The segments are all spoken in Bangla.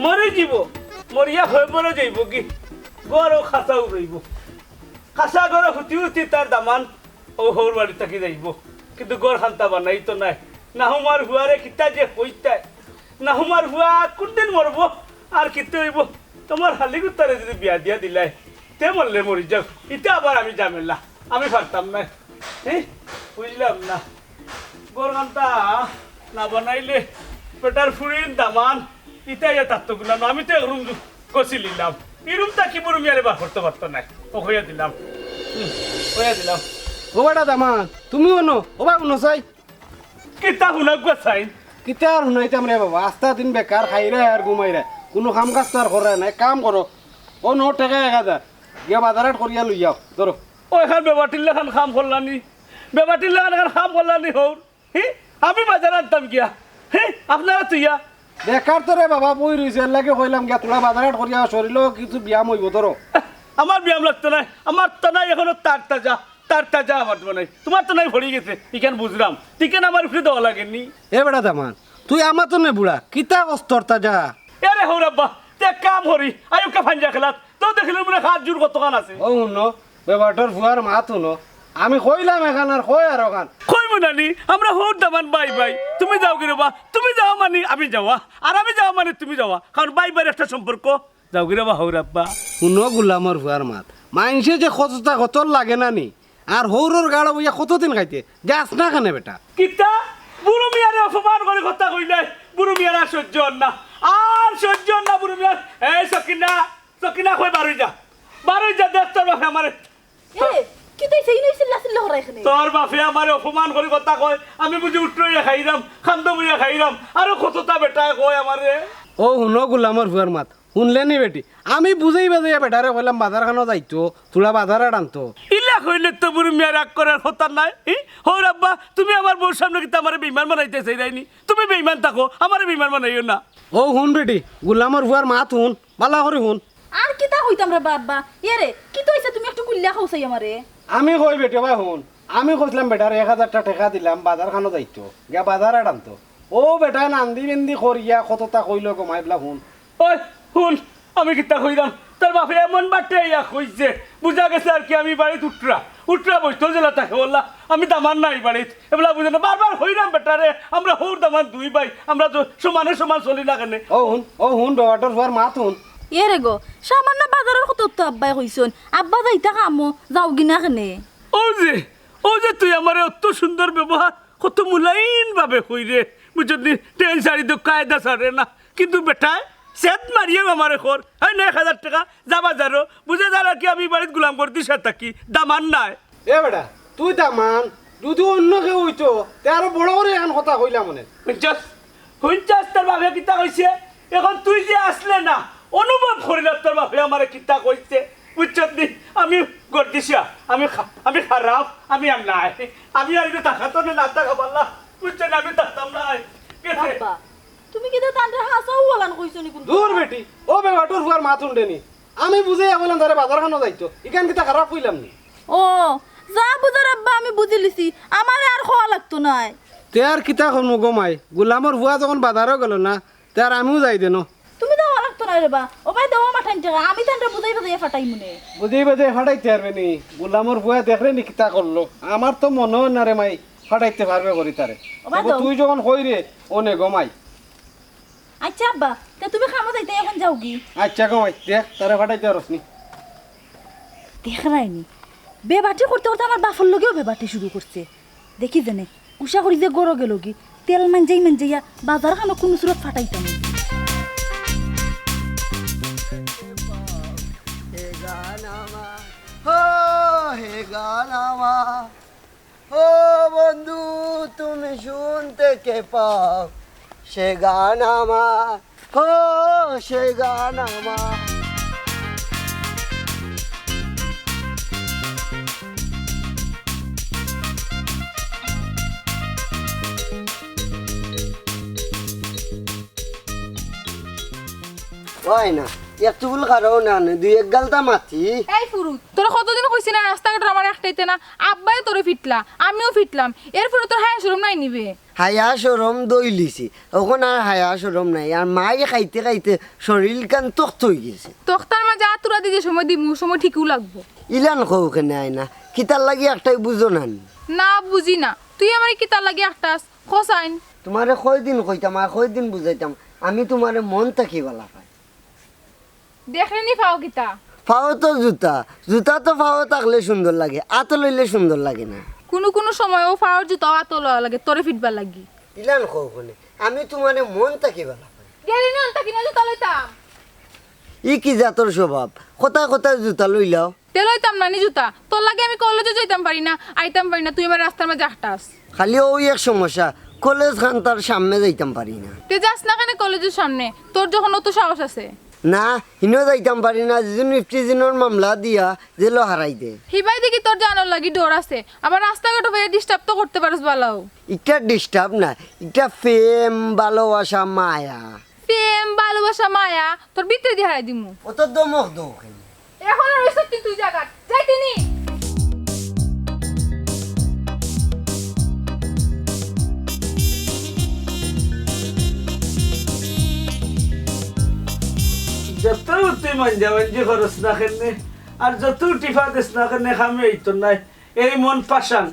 মরে যাব মরিয়া হয়ে পড়ে যাইব কি গড় খাঁচাও রইব খাঁচা গড় হুতি হুতি তার দামান ও হৌর বাড়ি থাকি যাইব কিন্তু গড় খান্তা বানাই তো নাই নাহুমার হুয়ারে কিতা যে হইতায় নাহুমার হুয়া কোনদিন মরব আর কিতে হইব তোমার হালি কুত্তারে যদি বিয়া দিয়া দিলাই তে মরলে মরি যাও ইটা আবার আমি জামেলা আমি পারতাম না বুঝলাম না গড় খান্তা না বানাইলে পেটার ফুরির দামান ইটা তাত্ত গুলাম আমি তো রুম কষি নিলাম এই রুমটা কি বড় মিয়ারে বার করতে পারতো না ও হইয়া দিলাম ও বেটা দামান তুমি অনো ও বা অনো চাই কিতা হুনাক গো চাই কিতা আর হুনাইতাম রে বাবা আস্তা দিন বেকার খাইরে আর ঘুমাইরে কোনো কাম কাজ তো আর করে নাই কাম করো ও নো টাকা 1000 গিয়া বাজারাট করিয়া লই যাও ধরো ও এখান বেবাটির লেখান কাম করলানি বেবাটির লেখান কাম করলানি হৌর আমি বাজার আনতাম গিয়া আপনারা তুইয়া বেকার তো রে বাবা বই রইছে এর লাগে কইলাম গিয়া তোলা বাজারাট করিয়া শরীরও কিছু ব্যায়াম হইব ধরো আমার ব্যায়াম লাগতো না আমার তো নাই এখনো তার তাজা আমার তো নাই তোমার তো নাই ভরি গেছে ইখান বুঝলাম টিকেন আমার ফ্রি দেওয়া লাগেনি এ বেটা দামান তুই আমার তো নে বুড়া কিতা কষ্টর তাজা এরে হৌরাব্বা তে কাম হরি আয়ুকা ফাঞ্জা খেলাত তো দেখিলে মনে হাত জোর কতখান আছে ও হুনো বেবাটর ফুয়ার মাত হুনো আমি কইলাম এখান আর কই আর ওখান কই মুনানি আমরা হৌর দামান বাই বাই তুমি যাও কি রেবা তুমি যাও মানে আমি যাওয়া আর আমি যাওয়া মানে তুমি যাওয়া কারণ বাই বাই একটা সম্পর্ক যাও কি রেবা হৌরাব্বা হুনো গুলামর ফুয়ার মাত মাইনসে যে কতটা কতর লাগে না নি আর হৌরর গাড়া বইয়া কতদিন খাইতে যাস না কেন বেটা কিতা বুড়ো মিয়ারে অপমান করে কথা কইলে বুড়ো মিয়ার আর সহ্য না বুড়ো মিয়ার এই সকিনা কই বারই যা দেখ তোর বাপে আমারে তোর বাপে আমারে অপমান করে কথা কয় আমি বুঝি উঠ্রইয়া খাইরাম খান্দ বইয়া খাইরাম আরো কতটা বেটা কয় আমারে ও হুনো গুলামর ফুয়ার মাত শুনলে নি বেটি আমি বুঝাই বাজাইয়া বেটারে কইলাম বাজার খানো যাইতো তোলা বাজারে আনতো ইলা কইলে তো বুড়ি মিয়া রাগ করার কথা নাই হৌ রাব্বা তুমি আমার বউর সামনে কিন্তু আমার বেইমান বানাইতে চাইরাইনি তুমি বেইমান থাকো আমার বেইমান বানাইও না ও হুন বেটি গুলামর ফুয়ার মাত হুন বালা করে হুন আর কিতা হইতাম রে বাবা এরে কি তো হইছে তুমি একটু কুল্লা খাওছাই আমারে আমি কই বেটি ভাই হুন আমি কইলাম বেটারে 1000 টাকা দিলাম বাজার খানো যাইতো গিয়া বাজারে আনতো ও বেটা নান্দি বেন্দি করিয়া কতটা কইলো গমাইবলা হুন ওই হুন আমি কিতা কইরাম তোর বাপে এমন বাটে ইয়া কইছে বুঝা গেছে আর কি আমি বাড়িত উঠরা বৈঠল জেলা থাকে বললা আমি দামান নাই বাড়িত এগুলা বুঝে না বারবার হইরাম বেটারে আমরা হৌর দামান দুই ভাই আমরা তো সমানে সমান চলি না কেন ও হুন বেটার ফুয়ার মাত হুন এরে গো সামান্য বাজারের কত তো আব্বাই কইছন আব্বা যাইতা কামো যাও গিনা কেনে ও যে তুই আমার অত সুন্দর ব্যবহার কত মুলাইন ভাবে কইরে বুঝলি ট্রেন সারি তো কায়দা সারে না কিন্তু বেটায় সেট মারিয়ে আমার খর হয় না 1000 টাকা যাবা যারো বুঝে যারা কি আমি বাড়িতে গুলাম করতে সে থাকি দামান নাই এ বেটা তুই দামান যদি অন্য কেউ হইতো তে আরো বড় করে এখন কথা কইলা মনে হুইচাস তোর বাপে কিতা কইছে এখন তুই যে আসলে না অনুভব করিল তোর বাপে আমার কিতা কইছে বুঝছনি আমি গর্দিসা আমি খারাপ আমি আর নাই আমি আর এটা তাকাতো না থাকা পারলা বুঝছেন আমি থাকতাম নাই আব্বা তুমি কি তান্ডা হাসাও বলান কইছনি কোন দূর বেটি ও বেটার ফুয়ার মাত হুনডেনি আমি বুঝে বললাম তারে বাজার খানো যাইতো ইখান কিতা খারাপ কইলাম নি ও যা বুঝার আব্বা আমি বুঝি লিছি আমার আর খাওয়া লাগতো নাই তে আর কিতা করমু গমাই গুলামর ফুয়া যখন বাজারও গেল না তে আর আমিও যাই দেন তুমি যাওয়া লাগতো না রে বা ও ভাই দেওয়া মাঠান টাকা আমি তান্ডা বুঝাই বুঝাই ফাটাই মনে বুঝেই বাজে ফাটাইতে পারবে নি গুলামর ফুয়া দেখলে নি কিতা করলো আমার তো মনে হয় না রে মাই ফাটাইতে পারবে করি তারে ওবা তবে দাও। তুই যখন কই রে ওনে গমাই আচ্ছা আব্বা তা তুমি খামো যাইতে এখন যাও কি আচ্ছা গমাই দেখ তারে ফাটাইতে পারসনি দেখ রাইনি বেবাটি করতে করতে আমার বাফর লগেও বেবাটি শুরু করছে দেখি জানে উষা করি যে গড় গেল কি তেল মানজাইয়া বাজার খানো কোন সুরত ফাটাইতাম হে গান আমার ও হে গান আমার ও বন্ধু তুমি শুনতে কে পাও সে গান আমার ও সে গান আমার হয় না একটু বল কারো না দুই এক গালটা মাতি এই ফুরু তোরা কতদিন কইছি না রাস্তাঘাট আমার একটাইতে না আব্বাই তোরে ফিটলা আমিও ফিটলাম এরপরে তোর হায়া শরম নাই নিবে হায়া সরম দই লিছি ওখান আর হায়া সরম নাই আর মাই খাইতে খাইতে শরীর কান তখ্ত হয়ে গেছে তখতার মাঝে আতুরা দিতে সময় দিমু সময় ঠিকও লাগবো ইলান কৌখানে আয় না কিতার লাগি একটাই বুঝো না না বুঝি না তুই আমার কি তার লাগে একটা খসাইন তোমারে কয়দিন কইতাম আর কয়দিন বুঝাইতাম আমি তোমারে মন থাকি গলা পাই দেখলে নি পাও কিতা ফাও তো জুতা জুতা তো ফাও থাকলে সুন্দর লাগে আতো লইলে সুন্দর লাগে না কোনো কোনো সময় ও ফাওয়ার জুতা আত লওয়া লাগে তোরে ফিটবার লাগি ইলান কৌখানে আমি তোমারে মন থাকি গলা পাই গেলি না তা কিনা জুতা লইতাম ই কি জাতর স্বভাব কোথায় কোথায় জুতা লইলাও তে লইতাম না নি জুতা তোর লাগে আমি কলেজে যাইতাম পারি না আইতাম পারি না তুই আমার রাস্তার মাঝে আটটাস খালি ওই এক সমস্যা কলেজ খান তার সামনে যাইতাম পারি না তে যাস না কেন কলেজের সামনে তোর যখন অত সাহস আছে না হিনো যাইতাম পারি না যেজন নিফটিজিনের মামলা দিয়া জেলো হারাই দে হিবাই দেখি তোর জানার লাগি ডোর আছে আবার রাস্তাঘাটে ভাই ডিস্টার্ব তো করতে পারিস ভালো এটা ডিস্টার্ব না এটা প্রেম ভালোবাসা মায়া প্রেম ভালোবাসা মায়া তোর ভিতরে দিয়ে হারাই দিমু অত দমক দৌড় এখন আর ওইসব তুই জায়গা যাইতে নি যত তুই মাঞ্জি খরচ না কেনে আর যত টিফা দিস না কেনে খামি এইতো নাই এই মন পাশান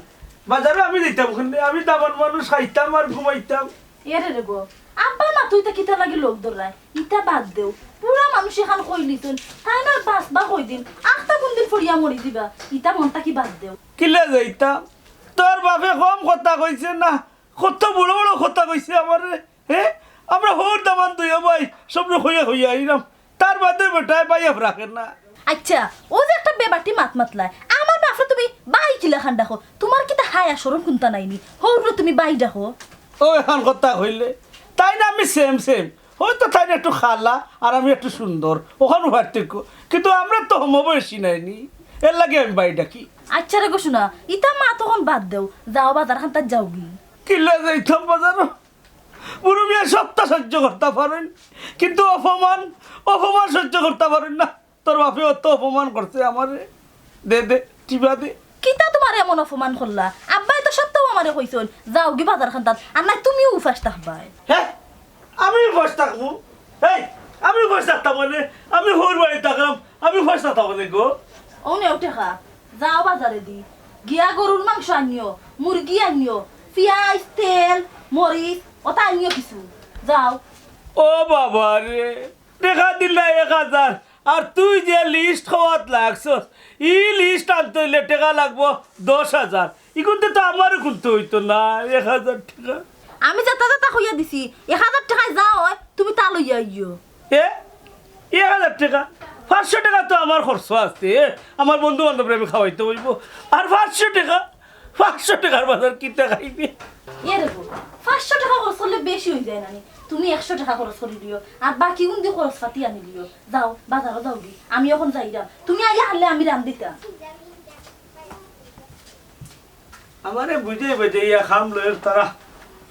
বাজারে আমি দিতাম কেনে আমি দাবার মানুষ খাইতাম আর ঘুমাইতাম এরে রে গো আব্বা মা তুই তা কিতা লাগি লোক ধরাই ইটা বাদ দেও পুরা মানুষ এখান কইলি তুই তাই না বাস বা কই দিন আখটা কোন দিন ফড়িয়া মরি দিবা ইটা মনটা কি বাদ দেও কিলে যাইতাম তোর বাপে কম কথা কইছে না কত বড় বড় কথা কইছে আমারে হ্যাঁ আমরা হোর দামান তুই ভাই সব হইয়া হইয়া আইলাম তার বাদে বেটায় পাইয়া রাখেন না আচ্ছা ও যে একটা বেবাটি মাতলাই আমার বাপরে তুমি বাই কিলা খান দেখো তোমার কিতা হায়া সরম কোনটা নাইনি হৌর তুমি বাই দেখো ও এখন কথা হইলে তাই না আমি সেম সেম হয়তো তাই না একটু খালা আর আমি একটু সুন্দর ওখানে পার্থক্য কিন্তু আমরা তো সমবয়সী নাইনি এর লাগে আমি বাই ডাকি আচ্ছা রে গো শোনা ইটা মা তখন বাদ দেও যাও বাজার খান তার যাও গি কিল্লা যাইতাম বাজারও বুড়ো মিয়া সপ্তাহ সহ্য করতে পারেন কিন্তু অপমান অপমান সহ্য করতে পারেন না তোর বাপে অত অপমান করছে আমারে দে দে টিপা দে কিতা তোমার এমন অপমান করলা আব্বাই তো সপ্তাহ আমারে কইছন যাও গি বাজার খান তার আর নাই তুমিও উপাস থাকবাই হ্যাঁ আমি বস থাকবো এই আমি বস থাকতাম বলে আমি হোর বাড়ি থাকলাম আমি বস থাকতাম বলে গো ও নেও টেকা যাও বাজারে দি গিয়া গরুর মাংস আনিও মুরগি আনিও পেঁয়াজ তেল মরিচ ওটা আনিও কিছু যাও ও বাবা রে দেখা দিলা 1000 আর তুই যে লিস্ট খাওয়াত লাগছস ই লিস্ট আনতে হইলে টাকা লাগবো 10,000 ইগুনতে তো আমারও খুলতে হইতো না 1000 টাকা আমি যাতা যাতা কইয়া দিছি 1000 টাকায় যাও তুমি তা লইয়া আইও এ 1000 টাকা 500 টাকা তো আমার খরচ আছে আমার বন্ধু বান্ধব আমি খাওয়াইতে হইব আর 500 টাকার বাজার কিনতে খাইবি এ রে 500 টাকা খরচ করলে বেশি হয়ে যায় নানি তুমি 100 টাকা খরচ করে দিও আর বাকি গুন দিয়ে খরচ পাতি আনি দিও যাও বাজারে যাও গি আমি এখন যাইরা তুমি আইয়া হারলে আমি রান দিতা আমারে বুঝে বুঝাইয়া খাম লয়ের তারা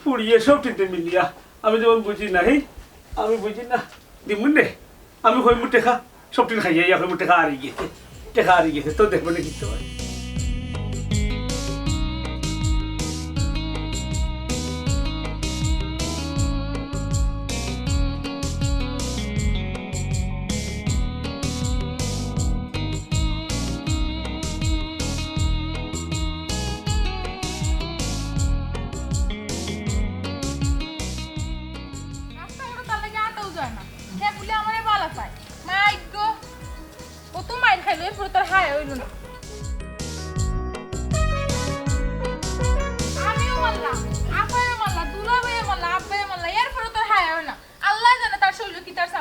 পুড়িয়ে সব টিতে মিলিয়া আমি যেমন বুঝি নাই আমি বুঝি না দিমুন রে আমি হইমু টেকা সব টিন খাইয়া হইমু টেকা হারিয়ে গেছে তো দেখবো না কিছু হয়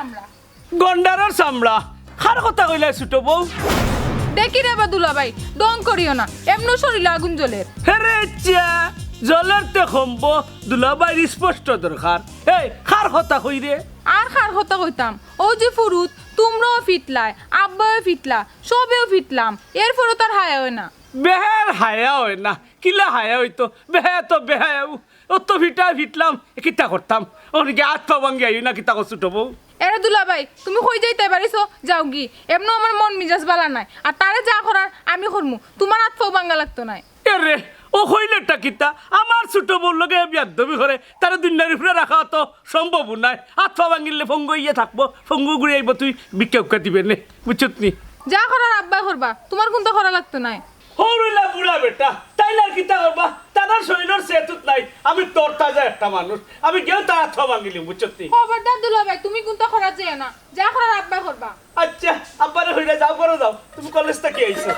চামড়া গন্ডারের চামড়া খার কথা কইলা ছোট বউ দেখি রে বা দুলাভাই দং করিও না এমনও শরীরে আগুন জ্বলের হেরে চা জলের তে কমব দুলাবাইর স্পষ্ট দরকার এই খার কথা কই রে আর খার হতা কইতাম ও যে ফুরুত তোমরাও ফিটলায় আব্বাও ফিটলা সবেও ফিটলাম এরপরও তার হায়া হয় না বেহার হায়া হয় না কিলা হায়া হইতো বেহা তো বেহায়া অত ফিটা ফিটলাম কিতা করতাম অনেকে আট পা ভাঙ্গি আই না কিতা করছুট বউ এরে দুলাভাই তুমি কই যাইতে পারিছো যাও গি এমন আমার মন মিজাজ বালা নাই আর তারে যা করার আমি করমু তোমার হাত পাও বাঙ্গা লাগতো নাই এরে ও হইলেটা কিতা আমার ছোট বউর লগে বিয়াদবি করে তারা দুনিয়ার উপরে রাখা তো সম্ভব নাই আট পা ভাঙিলে ফঙ্গু ইয়ে থাকবো ফঙ্গু ঘুরে আইব তুই বিক্ষা উক্ষা দিবে নে বুঝছত নি যা করার আব্বা করবা তোমার কোনটা করা লাগতো নাই হরুলা বুড়া বেটা তাই না কিতা করবা তার শরীরের সেতুত নাই আমি তোর তাজা একটা মানুষ আমি কেউ তার আট পা ভাঙিলি বুঝছত নি খবরদার দুলাভাই তুমি কোনটা করা যায় না যা করার আব্বা করবা আচ্ছা আব্বারে হইলে যাও করে যাও তুমি কলেজ থেকে আইছো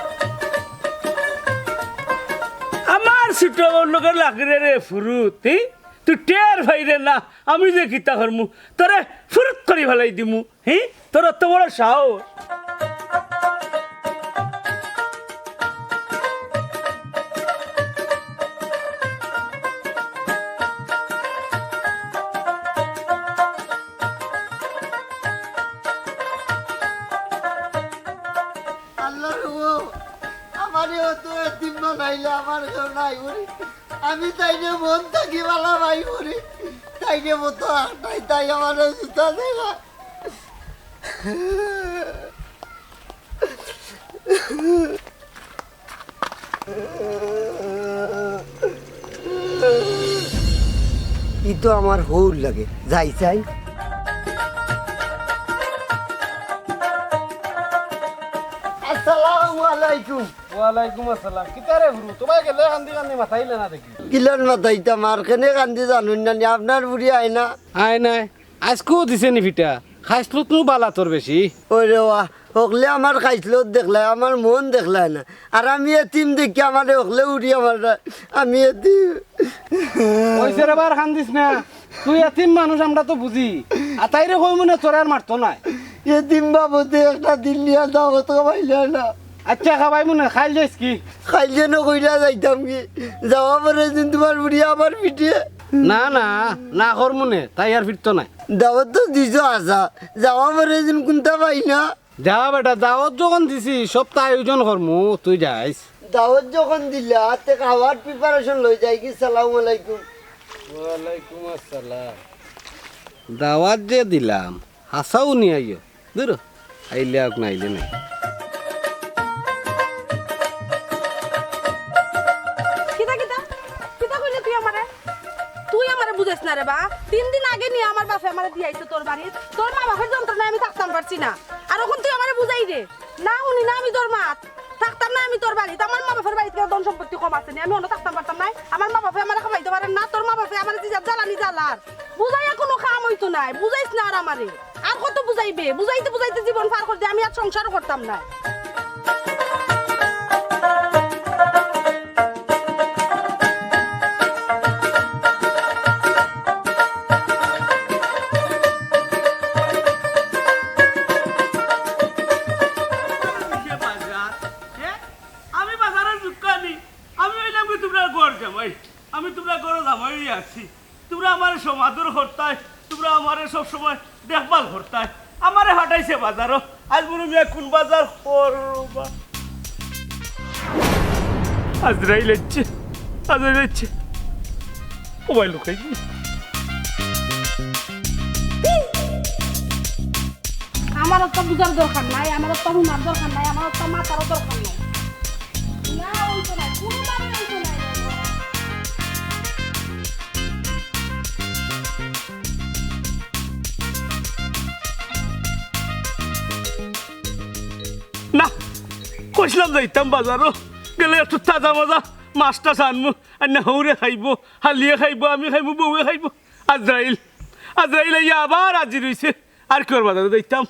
আমার ছোট লোকে লাগরে রে ফুরুত তুই টের ভাইরে না আমি যে কিতা করমু তোরে ফুরুত করে ফেলাই দিমু তোর অত বড় সাহস আল্লাহ গো আমারে তো এতিম বানাইলে আমার কেউ নাই বলি আমি তাইলে মন থাকি বালা ভাই বলি তাইলে মতো আটাই তাই আমার জুতা দেখা ই তো আমার হৌর লাগে যাই চাই আসসালামু আলাইকুম ওয়ালাইকুম আসসালাম কিতা রে হুরু তোমায় গেলে কান্দি কান্দি মাথাইলে না দেখি কিলার মাথাইতা মার কেনে কান্দি জানুন না নি, আপনার বুড়ি আয় না আয় নাই আজকেও দিছে নি ফিটা খাইছলো তুমি বালা তোর বেশি ওরে ওয়া হকলে আমার খাইছিল দেখলাই আমার মন দেখলাই না আর আমি এতিম দেখি আমার হকলে উড়ি আমার আমি এতিম কইছে রে বার কান্দিস না তুই এতিম মানুষ আমরা তো বুঝি আতাইরে কই মনে তোর আর মারতো না এতিম বাবুতে একটা দিন নিয়ে দাওয়াত খাইলে না আচ্ছা খাবাই মনে খাইল যাইস কি খাইলে না কইলা যাইতাম কি যাওয়া পরে দিন তোমার বুড়ি আবার পিটিয়ে না না না কর মনে তাই আর ফিরতো না দাওয়াত তো দিছ আসা যাওয়া পরে দিন কোনটা পাই না যা বেটা দাওয়াত যখন দিছি সব তা আয়োজন করমু তুই যাইস দাওয়াত যখন দিলা তে খাওয়ার প্রিপারেশন লই যাই কি সালাম আলাইকুম ওয়ালাইকুম আসসালাম দাওয়াত যে দিলাম হাসাও নি আইও দূর আইলে আর নাইলে নাই কিতা কিতা কিতা কইলি তুই আমারে বুঝাইছ না রে বা 3 দিন আগে নিয়ে আমার বাপে আমারে দিয়াইছে তোর বাড়ি তোর মা বাপের যন্ত্রণায় আমি থাকতাম পারছি না আর এখন তুই আমারে বুঝাই দে না শুনি না আমি তোর মাত থাকতাম না আমি তোর বাড়িতে আমার মা বাপের বাড়িতে ধন সম্পত্তি কম আছে আমি অন্য থাকতাম পারতাম না আমার মা বাপে আমারে খাওয়াইতে পারেন না তোর মা বাপে আমারে দিজা জ্বালানি জ্বালার বুঝাইয়া কোনো কাম হইতো নাই বুঝাইছ না আর আমারে আর কত বুঝাইবে বুঝাইতে বুঝাইতে জীবন পার করতে আমি আর সংসারও করতাম না আমি বাজারের দোকানি আমি হইলাম কি তোমরা ঘর জামাই আমি তোমরা ঘর জামাই আছি তোমরা আমার সমাদর করতাই তোমরা আমার সব সময় দেখভাল করতাই আমারে হাঁটাইছে বাজারও আজ মনে মিয়া কোন বাজার করবা আজরাইল হচ্ছে মোবাইল লুকাই আমার তো বুঝার দরকার নাই আমার তো হুনার দরকার নাই আমার তো মাথারও দরকার নাই না হইতো না কোনোভাবে হইতো না না কইছিলাম যাইতাম বাজারও গেলে একটু তাজা মাজা মাছটা আনবো আর না হৌরে খাইব হালিয়ে খাইব আমি খাইব বউয়ে খাইব আজরাইল ইয়া আবার আজি রইছে আর কি ওর বাজারে যাইতাম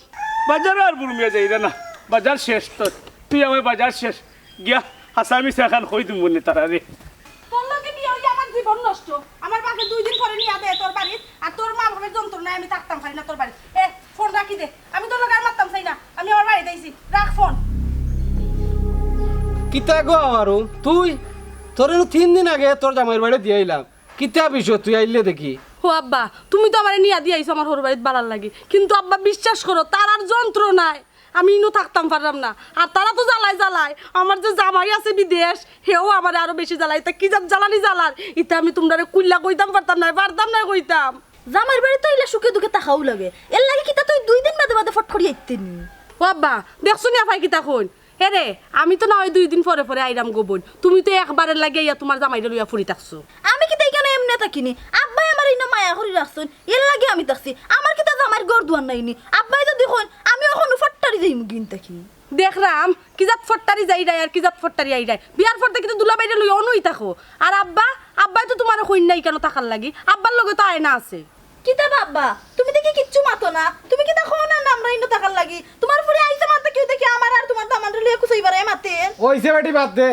বাজারে আর বুড়মিয়া যাই না বাজার শেষ তোর তুই আমার বাজার শেষ গিয়া হাসামি সেখান কই দিম মনে তারা রে তোর লগে বিয়ে হইলে আমার জীবন নষ্ট আমার বাপে 2 দিন পরে নিয়ে আবে তোর বাড়ি আর তোর মা বাবার যন্ত্রণায় আমি থাকতাম পারি না তোর বাড়ি এ ফোন রাখি দে, আমি তোর লগে আর মারতাম চাই না, আমি আমার বাড়িতে আইছি, রাখ ফোন। কিতা গো আমারও তুই তোর 3 দিন আগে তোর জামাইয়ের বাড়ি দিয়ে আইলাম কিতা বিষয় তুই আইলে দেখি ও আব্বা, তুমি তো আমারে নিয়া দিয়ে আইছো আমার হর বাড়িতে বালার লাগে, কিন্তু আব্বা বিশ্বাস করো তার আর যন্ত্র নাই, আমি ইনো থাকতাম পারলাম না। আর তারা তো জ্বালায় জ্বালায়, আমার যে জামাই আছে বিদেশ হেও আমার আরো বেশি জ্বালায়, তা কি জ্বালানি জ্বালার, ইতা আমি তোমরা কুল্লা কইতাম পারতাম না কইতাম। জামাইর বাড়ি তো ইলা সুখে দুঃখে তাকাও লাগে, এর লাগে কিতা তুই 2 দিন বাদে বাদে ফট করি আইতেন। ও আব্বা দেখছো নি আফাই কিতা কইন, রে আমি তো না হয় 2 দিন পরে পরে আইরাম গোবন, তুমি তো একবারের লাগে ইয়া তোমার জামাইরে লইয়া ফুরি থাকছো। আমি কি তাই কেন এমনি থাকিনি, আব্বাই আমার ইনো মায়া করি রাখছেন, এর লাগে আমি থাকছি, আমার কিতা জামাইর ঘর দুয়ার নাইনি, আব্বাই তো দেখুন আমি এখন ফট্টারি যাই মুগিন থাকি। দেখলাম কি জাত ফট্টারি যাই রায় আর কি জাত ফট্টারি আই রায়, বিয়ার পর থেকে তো দুলা বাইরে লইয়া অনুই থাকো। আর আব্বাই তো তোমার কইন নাই কেন থাকার লাগি, আব্বার লগে তো আয়না আছে। কিতা বাবা তুমি দেখি কিচ্ছু মাতো না, তুমি কিতা খাও না আমরা ইনো টাকার লাগি, তোমার ফুরি আইছে মানতে কেউ দেখি আমার আর তোমার দামানরে লিয়ে কুছাইবারে মাতে। ওইছে বেটি বাদ দে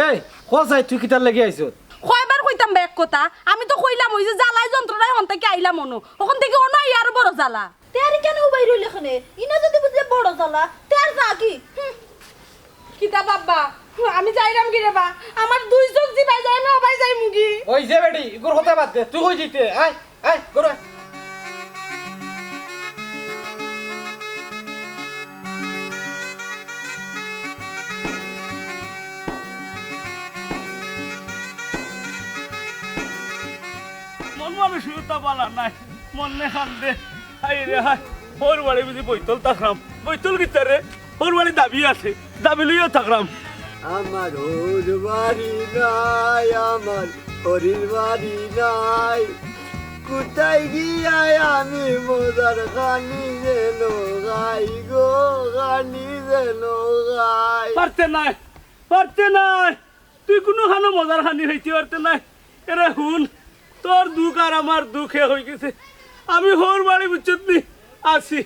এই কোসাই তুই কিতার লাগি আইছো কয়বার কইতাম বা এক কথা, আমি তো কইলাম ওই যে জ্বালাই যন্ত্রণায় হন থেকে আইলাম অনু, ওখান থেকে অনু আই আরো বড় জ্বালা। তেয়ারি কেন বাইর হইলে এখানে, ইনা যদি বুঝে বড় জ্বালা তেয়ার যা কি। কিতা বাবা আমি যাইরাম কি রে বা, আমার 2 চোখ জিবাই যায় না ভাই যাই মুগি। ওইছে বেটি ইগোর কথা বাদ দে তুই কই জিতে আয় আয় গরু আয়। মন মানসিকতা বালা নাই, মনে খান্দে হাই রে হাই। ওর বাড়ি বুঝি বৈতল থাকলাম, বৈতল গিতারে ওর বাড়ি দাবি আছে, দাবি লইয়া থাকলাম। আমার ওর বাড়ি নাই, আমার হরির বাড়ি নাই, কোথায় গিয়ায় আমি মজার খানি যেন গাই গো, খানি যেন গাই। পারতে নাই, পারতে নাই, তুই কোনো খানো মজার খানি হইতে পারতে নাই। এরে হুন, তোর দুঃখ আর আমার দুঃখে হয়ে গেছে। আমি হোর বাড়ি বুঝছত নি আছি,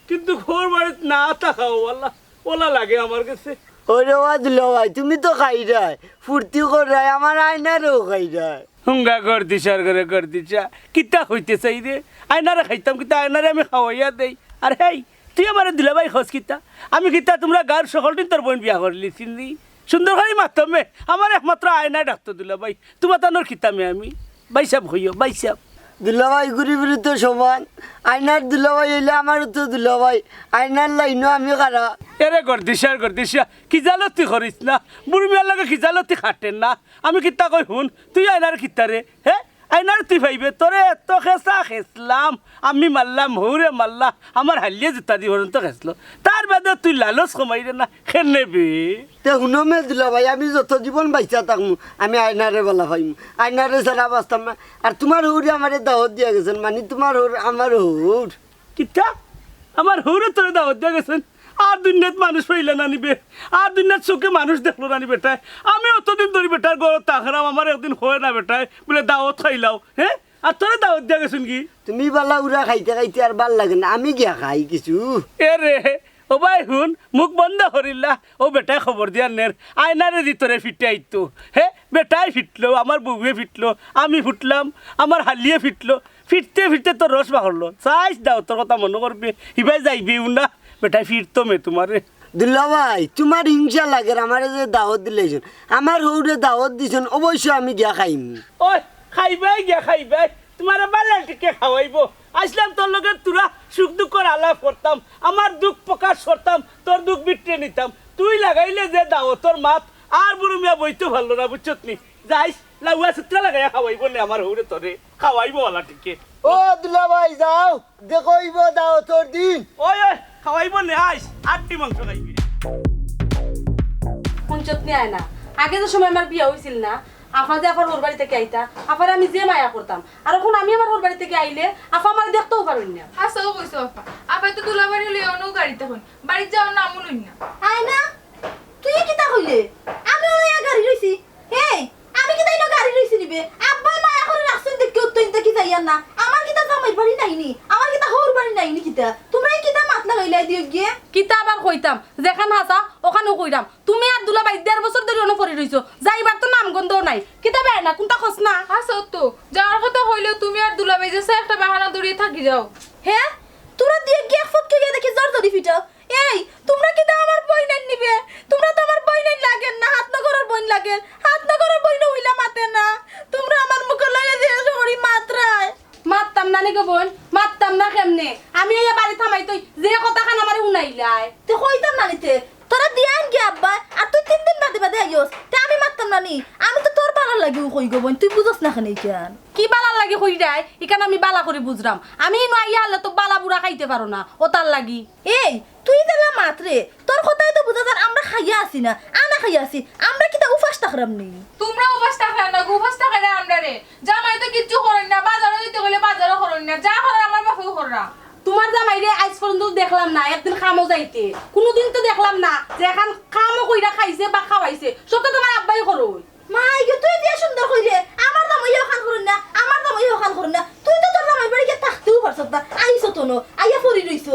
কিন্তু হোর বাড়িত না থাকাও ওলা ওলা লাগে আমার কাছে। ওরে বাদলো ভাই, তুমি তো খাই যায় ফুর্তি করে আমার আয়নারও খাই যায়। হুঙ্গা কর দিশার করে কর দিশা কিতা হইতে চাই রে, আয়নারে খাইতাম কিতা, আয়নারে আমি খাওয়াইয়া দেই। আর হেই তুই আমার দিলাবাই খোঁজ কিতা, আমি কিতা তোমরা গার সকলদিন তোর বোন বিয়া করলি চিনলি সুন্দর করে মাধ্যমে আমার একমাত্র আয়নায় ডাক্ত দিলাবাই, তোমার তানোর খিতামে আমি বাইসাব হইও বাইসাব। দুলাভাই ঘুরি ফিরি তো সমান, আয়নার দুলাভাই হইলে আমারও তো দুলাভাই, আয়নার লাইনও আমি খারা। এরে গর্দিশা কি জালতি করিস না, বুড়ি মেয়ের লাগে কি জালতি খাটেন না। আমি কিতা কই হুন, তুই আয়নার কিতা রে, হে আয়নার তুই ভাইবে তোরে এত খেসা খেসলাম, আমি মারলাম হৌরে মারলা, আমার হালিয়ে জুতা দি পর্যন্ত খেসলো, তার বাদে তুই লালচ কমাই রে না খেন নেবে। তে শুনো মে দুলাভাই, আমি যত জীবন বাইচা থাকমু আমি আয়নারে বলা পাইমু, আয়নারে ছাড়া বাঁচতাম না। আর তোমার হৌরে আমারে দাওয়াত দিয়া গেছেন, মানে তোমার হৌর আমার হৌর। কিতা আমার হৌরে তোরে দাওয়াত দিয়ে গেছেন, আর দুনিয়াত মানুষ পাইলে না নিবে, আর দুনিয়াত চোখে মানুষ দেখলো না নি বেটায়। আমি অতদিন ধরে বেটার গড় তাহারাম, আমার একদিন হয় না বেটায় বলে দাওয়াত খাইলাও, হ্যাঁ আর তোরে দাওয়াত দিয়া গেছেন কি। তুমি বালা উড়া খাইতে খাইতে আর ভাল লাগে না, আমি গিয়া খাই কিছু। এ রে ও ভাই হুন, মুখ বন্ধ করিল্লা, ও বেটায় খবর দিয়ার নের আয়নারে ভিতরে ফিটে আইতো, হে বেটায় ফিটলো, আমার বউয়ে ফিটলো, আমি ফুটলাম, আমার হালিয়ে ফিটলো, ফিরতে ফিরতে তোর রস বাহরলো, চাইস দাও তোর কথা মনে করবে, হিবাই যাইবিও না বেটায় ফিরতো মে তোমারে। দুলাভাই তোমার হিংসা লাগে আমারে যে দাওয়াত দিলেছেন, আমার হৌরে দাওয়াত দিছেন, অবশ্যই আমি গিয়া খাইম। ওই খাইবাই গিয়া খাইবাই, তোমার বালাটিকে খাওয়াইবো, আসলাম তোর লগে তোরা সুখ দুঃখর আলাপ করতাম, আমার দুঃখ প্রকাশ করতাম, তোর দুঃখ বিট্রে নিতাম, তুই লাগাইলে যে দাও তোর মাত আর বুড়ো মিয়া বইতে ভালো না বুঝছত নি, যাইস লাউয়া সুত্রা লাগাইয়া খাওয়াইবো নে আমার হৌরে তোরে খাওয়াইবো বালাটিকে। ও দুলাভাই যাও দেখইব দাওয়াতর দিন। ওই ওই খাওয়াইবো নে, আইস আটটি মাংস খাইবি। পঞ্চত নিয়ে আয় না, আগে যে সময় আমার বিয়া হয়েছিল না, আফা যে আফার ওর বাড়ি থেকে আইতা, আফার আমি যে মায়া করতাম, আর এখন আমি আমার ওর বাড়ি থেকে আইলে আফা আমার দেখতেও পারুন না। আচ্ছা ও কইছো আপা, আপাই তো দুলাবাড়ি লই অন্য গাড়িতে হন, বাড়ি যাওয়ার নামও লই না। আয়না তুই কিতা কইলে, আমি ওয়া গাড়ি রইছি, এই আমি কিতা ইনো গাড়ি রইছি নিবে, আব্বা মায়া করে রাখছেন দেখি তুই তো কিতা ইয়ার না, আমার কিতা জামাইর বাড়ি নাইনি, আমার কিতা হোর বাড়ি নাইনি, কিতা তোমরা কিতা মাত লাগাইলা দিও গিয়ে। কিতা আবার কইতাম, যেখান হাসা ওখানেও কইরাম, তুমি আর দুলাভাই 1.5 বছর ধরে অন্য পড়ে রইছো, যাইবার তো নাম গন্ধও নাই, কিতা বেয় না কোনটা খোঁজ না। আচ্ছা তো যাওয়ার কথা হইলেও তুমি আর দুলাবাই যে একটা বাহানা দড়িয়ে থাকি যাও। হ্যাঁ তোমরা দিয়ে গিয়ে ফুটকে গিয়ে দেখি জর্জরি ফিটাও। এই তোমরা কি দা আমার বই নাই নিবে? তোমরা তো আমার বই নাই লাগেন না, হাত নগরের বই লাগেন। হাত নগরের বই হইলা মাতে না, তোমরা আমার মুখে লইয়া দিয়ে সরি মাত্রায়। মারতাম না নাকি বোন, মারতাম না কেমনে? আমি এই বাড়ি থামাই তুই যে কথা খান আমার উনাইলাই। তুই কইতাম না নিতে, তোরা দিয়ান কি আব্বা? আর তুই 3 দিন বাদে বাদে আইস, তে আমি মারতাম না নি। আমি তো তোর ভালো লাগিও কই গো বোন, তুই বুঝছ না কেন কেন? কি বালার লাগি কই যায় এখানে আমি বালা করে বুঝরাম। আমি নয় হলে তো বালা বুড়া খাইতে পারো না, ও তার লাগি। এই তুই দিলা মাত্রে, তোর কথাই তো বুঝা যার আমরা খাইয়া আছি না, আনা খাইয়া আছি। আমরা কি তা উপাস থাকরাম নি? তোমরা উপাস থাকা না, উপাস থাকা না আমরা রে। জামাই তো কিচ্ছু করেন না, বাজারে দিতে গেলে বাজারও করেন না, যা করার আমার বাপেও করা। তোমার জামাই রে আজ পর্যন্ত দেখলাম না একদিন খামও যাইতে, কোনোদিন তো দেখলাম না যে এখন খামও কইরা খাইছে বা খাওয়াইছে। সব তো তোমার আব্বাই করো। মাই গে তুই দিয়া সুন্দর কইরে, আমার দাম ইয়া খান করুন না, আমার দাম ইয়া খান করুন না। তুই তো তোর জামাই বাড়ি গিয়ে থাকতেও পারছত না, আইছ তো নো, আইয়া পড়ি রইছ।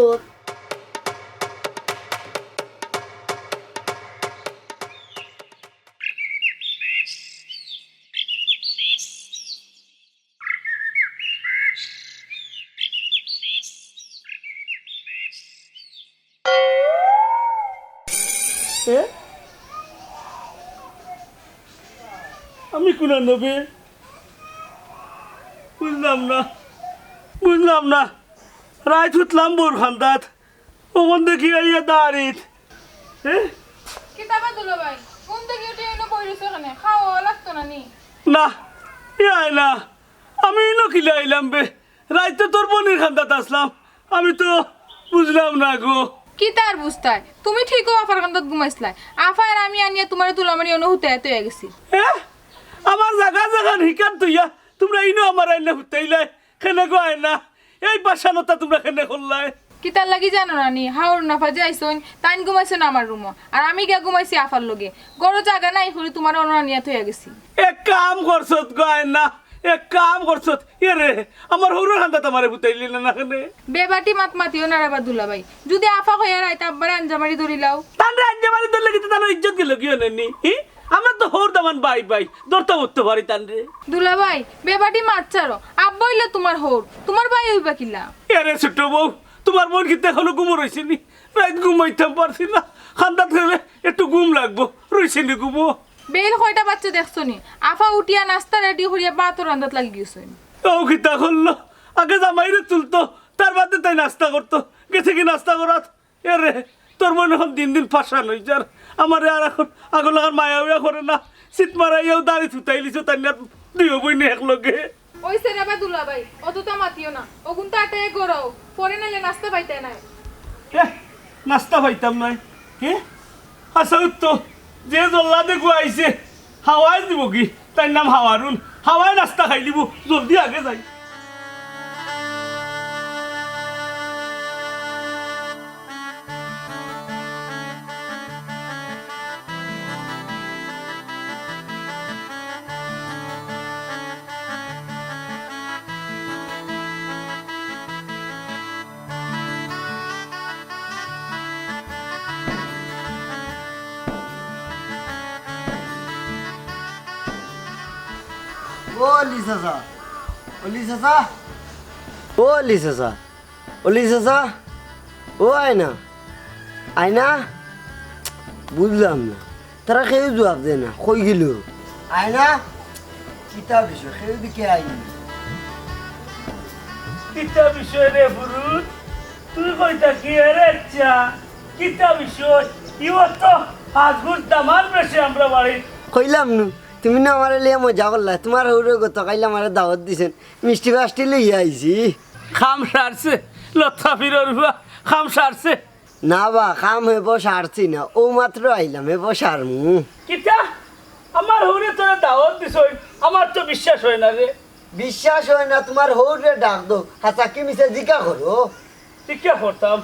আমি কোন নবী বুঝলাম না, বুঝলাম না। রায় উঠলাম বোর খান্দাত, ওখান দেখি আইয়া দাঁড়িত। কিতাবা দুলো ভাই, কোন থেকে উঠে এনে বইরেছো এখানে? খাওয়া লাগতো না নি? না ইয়াই না, আমি নকিলে আইলাম বে। রাইতে তোর বোনের খান্দাত আসলাম, আমি তো বুঝলাম না গো। কি তার বুঝতাই? তুমি ঠিকও আফার কান্দাত ঘুমাইছিলাই। আফার আমি আনিয়া তোমার তুলামারি অনুভূতি এত হয়ে গেছি। আমার জায়গা জায়গা হিকান তুইয়া তোমরা ইনো আমার আইনা হুতাইলাই খেনে গো আয়না। এই বাসানতা তোমরা খেনে করলাই। কি তার লাগি জানো না নি? হাওর নাফা যে আইসন তাইন ঘুমাইছো না আমার রুমো, আর আমি গিয়া ঘুমাইছি আফার লগে। গরো জায়গা নাই করি তোমার অনানিয়া থইয়া গেছি। এক কাম করছত গো আয়না, এক কাম করছত। এরে আমার হৌর খান্দা তোমারে হুতাইলি না খেনে। বেবাটি মাত মাতিও না রাবা দুলা ভাই, যদি আফা হইয়া রাইতে আব্বারে আঞ্জামারি ধরিলাও। তানরে আঞ্জামারি ধরলে কিন্তু তার ইজ্জত গেল কি নেনি? আমরা তো হৌর দামান বাই বাই ধরতে উঠতে পারি তানরে। দুলা ভাই বেবাটি মাত ছাড়ো, আব্বা হইলে তোমার হৌর, তোমার ভাই হইবা কিলা? এরে ছোট বউ, তোমার বোন কিন্তু এখনো ঘুমো রয়েছে নি। রাত ঘুমাইতাম পারছি না, খান্দাত খেলে একটু ঘুম লাগবো, রয়েছে নি ঘুমো। বেল কয়টা বাচ্চা দেখছো নি? আফা উঠিয়া নাস্তা রেডি করিয়া বাতো রান্দাত লাগি গেছে। ও খিতা করলো, আগে জামাইরে তুলতো, তার বাদে তাই নাস্তা করতো। গেছে কি নাস্তা করাত? এরে তোর মনে এখন দিন দিন ফাঁসান হয়ে যার। আমার আর এখন আগল লাগার মায়া উয়া করে না, শীত মারাইয়াও দাঁড়ি থুতাই লিছো তাই না দুই বইনি একলগে। ওই সে রাবা দুলা ভাই, অতটা মাতিও না, ওগুন তো আটায় গড়াও, পরে নাইলে নাস্তা পাইতে নাই। নাস্তা পাইতাম নাই হে? আচ্ছা তো যে জল্লা দেখো আইছে হাওয়াই দিব কি? তার নাম হাওয়ারুন, হাওয়াই নাস্তা খাই দিব, জলদি আগে যাই। ও লিসাসা, ও লিসাসা, ও লিসাসা, ও লিসাসা, ও আয়না, আয়না, বুঝলাম না, তারা কেউ জবাব দেয় না, কই গেল? আয়না, কিতাব বিষয়, কেউ দিকে আইনি। কিতা বিষয় রে বুরুত? তুই কইতা কি রে আচ্ছা? কিতা বিষয়? ইও তো আজগুর দামান বেশি আমরা বাড়ি। কইলাম নু, তুমি না আমার লিয়ে মজা করলা, তোমার হৌরে গতকাইলে আমার দাওয়াত দিছেন, মিষ্টি ফাষ্টি লইয়া আইছি। খাম সারছে লতা ফিরর হুয়া, খাম সারছে না বা কাম হেব সারছি না, ও মাত্র আইলাম হেব সারমু। কিতা আমার হুরে তোরা দাওয়াত দিছই, আমার তো বিশ্বাস হয় না রে। বিশ্বাস হয় না তোমার হৌরে ডাক দো, হাসা কি মিশে জিজ্ঞা করো। ঠিক করতাম।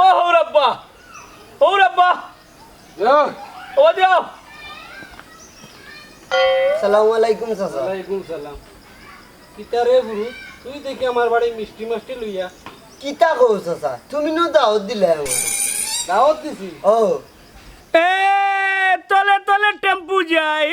ও হৌরাব্বা, হৌরাব্বা, ও দিও। সালামু আলাইকুম চাচা। ওয়ালাইকুম সালাম। কিতা রে বুড়ু, তুই দেখি আমার বাড়ি মিষ্টি মাষ্টি লইয়া কিতা কো চাচা, তুমি নো দাওয়াত দিলে আমার। দাওয়াত দিছি। ও এ তলে তলে টেম্পু যাই,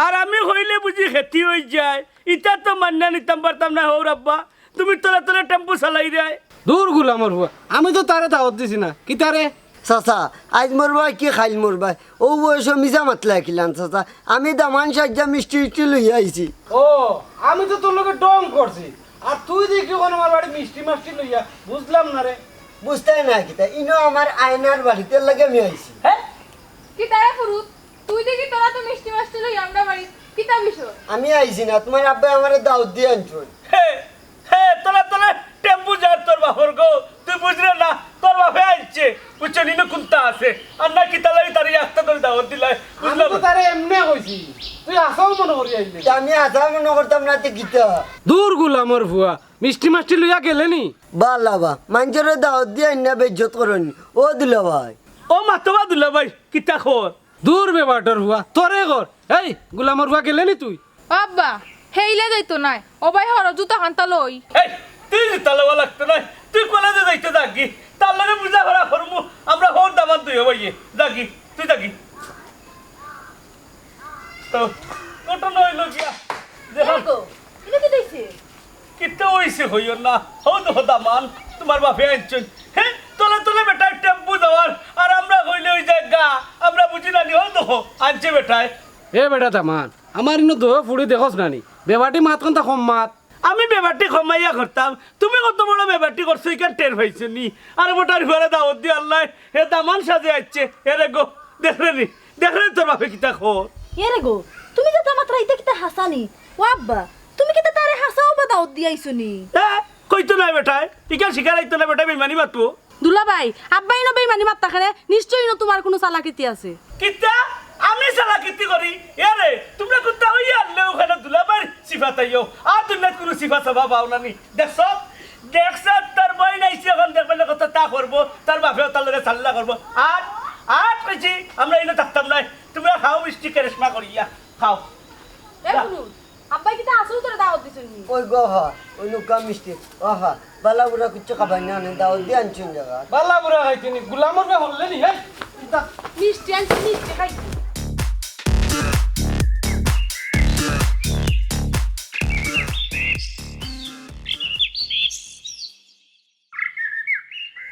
আর আমি হইলে বুঝি খেতি হয়ে যায়। ইটা তো মান্না নিতাম পারতাম না হৌরাব্বা, তুমি তলে তলে টেম্পু চালাই যায়। দূর গুলামর হুয়া আমি তো তারে দাওয়াত দিছি না কি তারে চাচা আজ মোর ভাই কি খাইল মোর ভাই ও বয়স মিজা মাতলা খিলান চাচা আমি দামান সাজ্জা মিষ্টি মিষ্টি লইয়া আইছি ও আমি তো তোর লোকে ডং করছি আর তুই দেখি কোন আমার বাড়ি মিষ্টি মাষ্টি লইয়া বুঝলাম না রে বুঝতে না কিতা ইনো আমার আয়নার বাড়িতে লাগে আমি আইছি হ্যাঁ কি তারা ফুরুত তুই দেখি তোরা তো মিষ্টি মাষ্টি লই আমরা বাড়ি কিতা বিষয় আমি আইছি না তোমার আব্বা আমারে দাওয়াত দিয়ে আনছুন হে হে তোরা তোরা টেম্পু যার তোর বাপর গো তুই বুঝলে না তোর বাপে আইছে বুঝছো নিনো কুন্তা আছে আর না কি তালাই তারি একটা করে দাওয়াত দিলাই আমি বুঝলাম তো তারে এমনি কইছি তুই আসাও মনে করি আইলি তা আমি আশা মনে করতাম না তে কিতা দূর গুলামর ভুয়া মিষ্টি মাষ্টি লইয়া গেলেনি বালাবা মানুষের দাওয়াত দিয়ে আইনা বেজ্জত করেনি ও দিল ভাই ও মাতবা দুলা ভাই কিতা খবর দূর বেবাটর হুয়া তোরে কর এই গুলামর ভুয়া গেলেনি তুই আব্বা হেইলে যাইতো নাই ও ভাই হর জুতা খান্তা লই এই তুই তালাবা লাগতো না তুই কলেজে যাইতে থাকি তার লগে বুঝা ভরা করমু আমরা হোর দামান তুই হবাইয়ে যাকি তুই যাকি তো ঘটনা হইল গিয়া দেখো গো এটা কি দিছে কিতা হইছে হইও না হো তো দামান তোমার বাপে আনছেন হ্যাঁ তোলে তোলে বেটা টেম্পু যাওয়ার আর আমরা হইলে ওই জায়গা আমরা বুঝি না নি হো তো আনছে বেটায় এ বেটা তামান আমার ইনো দো ফুড়ি দেখোস নানি বেবাটি মাত কোনটা কম মাত আমি বেবাটি কমাইয়া করতাম তুমি কত বড় বেবাটি করছো ইকান টের পাইছো নি আর মোটার ঘরে দাওয়াত দিয়ে আল্লাহ হে দামান সাজে আসছে এরে গো দেখলে তোর বাপে কিতা খোর এরে গো তুমি তো মাত্রা ইতে কিতা হাসানি ও আব্বা তুমি কিতা তারে হাসাও বা দাওত দি আইছনি হ্যাঁ কইতো না বেটায় ইকান শিকার আইতো না বেটা বেমানি মাতবো দুলা ভাই আব্বাই ন বেইমানি মাত্তা খানে নিশ্চয়ই ন তোমার কোনো চালাকিতি আছে কিতা আমি সালা কিতি করি এরে তোমরা কুত্তা হই আনলে ওখানে দুলাবার সিফাত আইও আর দুনিয়াত কোনো সিফাত সভা পাও না নি দেখছ তার বই নাইছে এখন দেখবেন কত তা করবো তার বাপেও তার লগে চাল্লা করবো আর আর কইছি আমরা এনে থাকতাম নাই তোমরা খাও মিষ্টি কেরেশমা করিয়া খাও এ ফুরুত আব্বাই কিতা আসল তোরে দাওয়াত দিছনি ওই গো হা ওই নুকা মিষ্টি আহা বালা বুড়া কিচ্ছু খাবার না দাওয়াত দিয়ে আনছুন জায়গা বালা বুড়া খাইছিনি গুলামর বে হললেনি এই ইতা মিষ্টি আনছি মিষ্টি খাই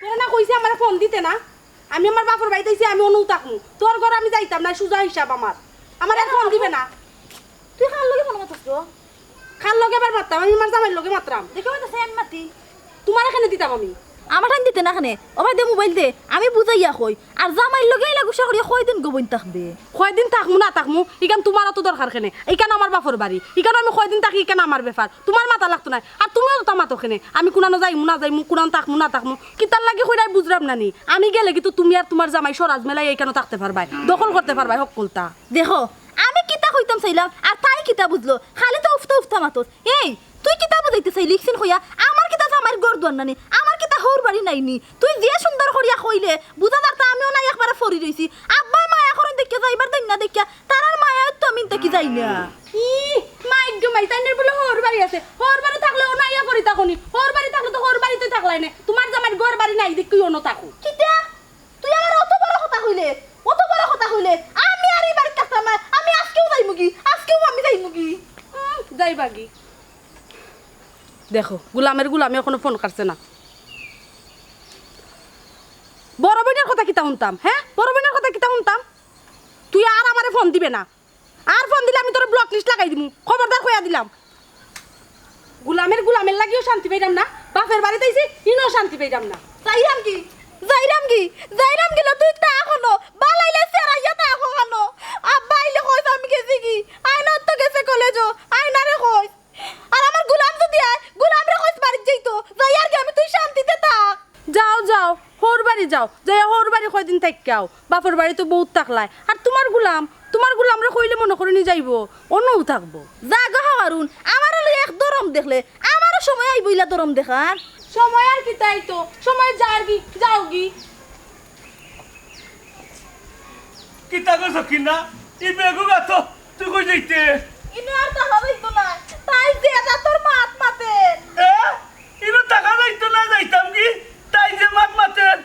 তোরা না কইছে আমার ফোন দিতে না আমি আমার বাপর বাড়িতে আইছি আমি অনু থাকমু তোর ঘর আমি যাইতাম না সুজা হিসাব আমার আর ফোন দিবে না তুই খান লগে মনে করছস তো খান লগে এবার মারতাম আমি আমার জামাইর লগে মাত্রাম দেখো তো সেম মাটি তোমার এখানে দিতাম আমি আমার টাইম দিতে না খানে ও ভাই দে মোবাইল দে আমি বুঝাইয়া কই আর জামাই লগে এলা গুছা করিয়া কই দিন গোবইন থাকবে কয়দিন থাকমু না থাকমু ইকান তোমার তো দরকার খেনে ইকান আমার বাপর বাড়ি ইকান আমি কয়দিন থাকি ইকান আমার ব্যাপার তোমার মাথা লাগতো না আর তুমিও তো মাতো খেনে আমি কুনানো যাইমু না যাইমু কুনান থাকমু না থাকমু কিতার লাগে কইরাই বুঝরাম নানি আমি গেলে কিন্তু তুমি আর তোমার জামাই সরাজ মেলাই এইখানে থাকতে পারবাই দখল করতে পারবাই সকলটা দেখো আমি কিতা কইতাম চাইলাম আর তাই কিতা বুঝলো খালি তো উফতা উফতা মাতস এই তুই কিতা বুঝাইতে চাই লিখছিন কইয়া আমার কিতা জামাইর গড় দোয়ার নানি আমার কিতা হৌর বাড়ি নাইনি তুই যে সুন্দর করিয়া কইলে বুঝা যারতা আমিও নাই একবারে ফরি রইছি আব্বাই মায়া করে দেখিয়া যাইবার দেন না দেখিয়া তারার মায়া তো আমি দেখি যাই না ই মাইক গমাই তাইনের বলে হোর বাড়ি আছে হোর বাড়ি থাকলে ও নাইয়া করি তাকনি হোর বাড়ি থাকলে তো হোর বাড়িতে থাকলাই না তোমার জামাইর গড় বাড়ি নাই দেখি অন্য থাকো কিতা তুই আমার অত বড় কথা কইলে আমি আর এই বাড়িতে থাকতাম না আমি আজকেও যাইমুগি আজকেও আমি যাইমুগি যাই বাগি দেখো গুলামি এখনো ফোন কাটছে না বড় বোনের কথা কিতা শুনতাম হ্যাঁ বড় বোনের কথা কিতা শুনতাম তুই আর আমারে ফোন দিবে না আর ফোন দিলে আমি তোর ব্লক লিস্ট লাগাই দিমু খবরদার কইয়া দিলাম গুলামের লাগিও শান্তি পাইলাম না বাপের বাড়িতে আইছি ইনো শান্তি পাইলাম না যাইরাম গেল তুই তা এখনো বালাইলে সেরাইয়া তা এখনো আব্বা আইলে কইছ আমি গেছি কি আইনা তো গেছে কলেজও আইনা রে কইছ আর আমার গুলাম যদি আয় গুলাম রে কইছ বাড়ি যাইতো যাই আর কি আমি তুই শান্তিতে থাক যাও হোর বাড়ি যাও যাই হোর বাড়ি কয়দিন থাকাও বাপের বাড়ি তো বহুত থাকলাই আর তোমার গুলাম রে কইলে মনে করে নিয়ে যাইবো অন্যও থাকবো যা গো হাওয়ারুন আমারও লই এক দরম দেখলে আমারও সময় আইবইলা দরম দেখার সময় আর কি তাই তো সময় যাও গি কিতা কইছ কিনা ই বেগু গাতো তুই কই যাইতে ইনো আর টাকা দিত না তাই যে এটা তোর মাত মাতে ইনো টাকা যাইতো না যাইতাম কি তাই যে মাত মাতেন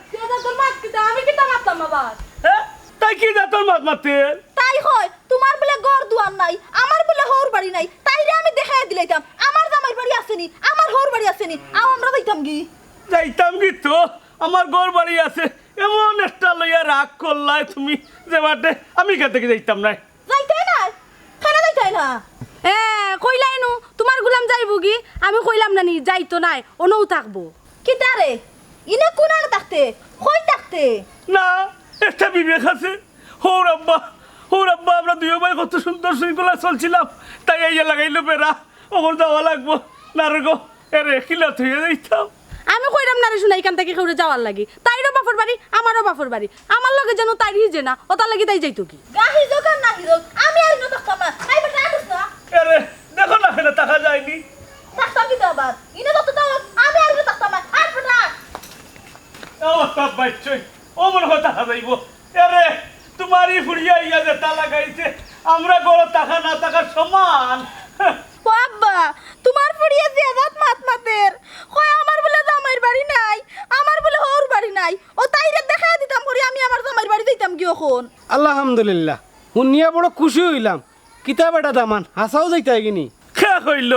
তোর মাত কিতা আমি কিতা মারতাম আবার তাই কি না তোর মাত মাতেন তাই হয় তোমার বলে ঘর দুয়ার নাই আমার বলে হৌর বাড়ি নাই তাইরে আমি দেখাই দিলাইতাম আমার জামাই বাড়ি আসেনি আমার হৌর বাড়ি আসেনি আমরা যাইতাম কি যাইতাম কি তো আমার ঘর বাড়ি আছে এমন একটা লইয়া রাগ করলাই তুমি যে বাটে আমি এখান থেকে যাইতাম না যাইতাই না কেন যাইতাই না এ কইলাই নু তোমার গুলাম যাইবো কি আমি কইলাম না নি যাইতো নাই অনও থাকবো কি তারে ইনে কোন আনে থাকতে কই থাকতে না একটা বিবেক আছে হৌর আব্বা আমরা দুই ভাই কত সুন্দর শৃঙ্খলা চলছিলাম তাই এই লাগাইলো বেড়া ওর যাওয়া লাগবো না রে গো এরে কিলা থুয়ে যাইতাম আমি কইরাম না রে শুনা এখান থেকে কেউ যাওয়ার লাগি তাইরও বাপর বাড়ি আমারও বাপর বাড়ি আমার লগে যেন তাই হিজে না ও তার লাগি তাই যাইতো কি গাহি দোকান না হিরো আমি আর ইনো থাকতাম না আই বেটা আটুস না এরে দেখো না ফেলে টাকা যায়নি থাকতাম কি তো আবার ইনে তো তো আমি আর ইনো থাকতাম না আট বেটা ও সব বাচ্চই ও মনে হয় টাকা যাইব এরে তোমারই ফুড়িয়া ইয়া যে তা লাগাইছে আমরা গড় টাকা না টাকা সমান ও আব্বা তোমার পড়িয়ে জিয়াদাত মাত মাতের কয় আমার বলে জামাইর বাড়ি নাই আমার বলে হৌর বাড়ি নাই ও তাইরে দেখাই দিতাম করি আমি আমার জামাইর বাড়ি যাইতাম কি এখন আলহামদুলিল্লাহ শুনিয়া বড় খুশি হইলাম কিতা বেটা দামান হাসাও যাইতে গিনি খে হইল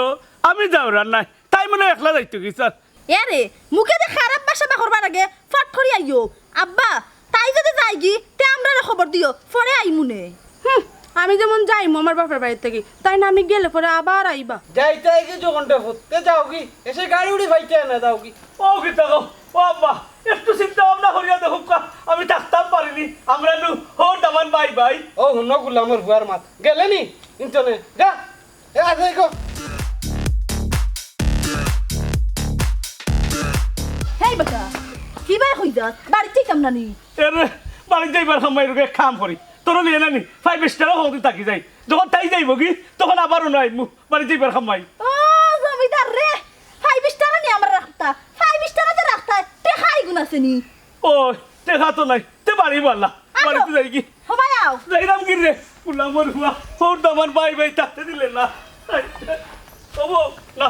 আমি যাওয়ার নাই তাই মনে একলা যাইতো কি স্যার এরে মুখে যে খারাপ ভাষা বা করবার আগে ফট করি আইও আব্বা তাই যদি যাই গি তে আমরা খবর দিও পরে আই মুনে আমি যেমন যাইমু আমার বাপের বাড়ি থেকে তাই না আমি গেলে পরে আবার আইবা যাইতে কি যখনটা হতে যাও কি এসে গাড়ি উড়ি ফাইতে না যাও কি ও কি তাকো ও আব্বা একটু চিন্তা ভাবনা করিয়া দেখো আমি থাকতাম পারিনি আমরা নু হো দামান বাই বাই ও হুন গুলামের হুয়ার মাত গেলে নি ইন্টনে যা এ আছে গো হেই বেটা কি বাই হই যা বাড়ি থেকে না নি এরে বাড়ি যাইবার সময় রোগে কাম করি তোর নিয়ে নানি 5 স্টারও হতে থাকি যাই যখন তাই যাইব কি তখন আবারও নাই মু বাড়ি যাইবার সময় ও জমিদার রে 5 স্টার নি আমরা রাখতা 5 স্টার তে রাখতা তে খাই গুণ আছে নি ও দেখা তো নাই তে বাড়ি বললা বাড়িতে যাই কি হবাই আও যাইরাম কি রে গুলামর হুয়া হোর দামান বাই বাই থাকতে দিলে না ও না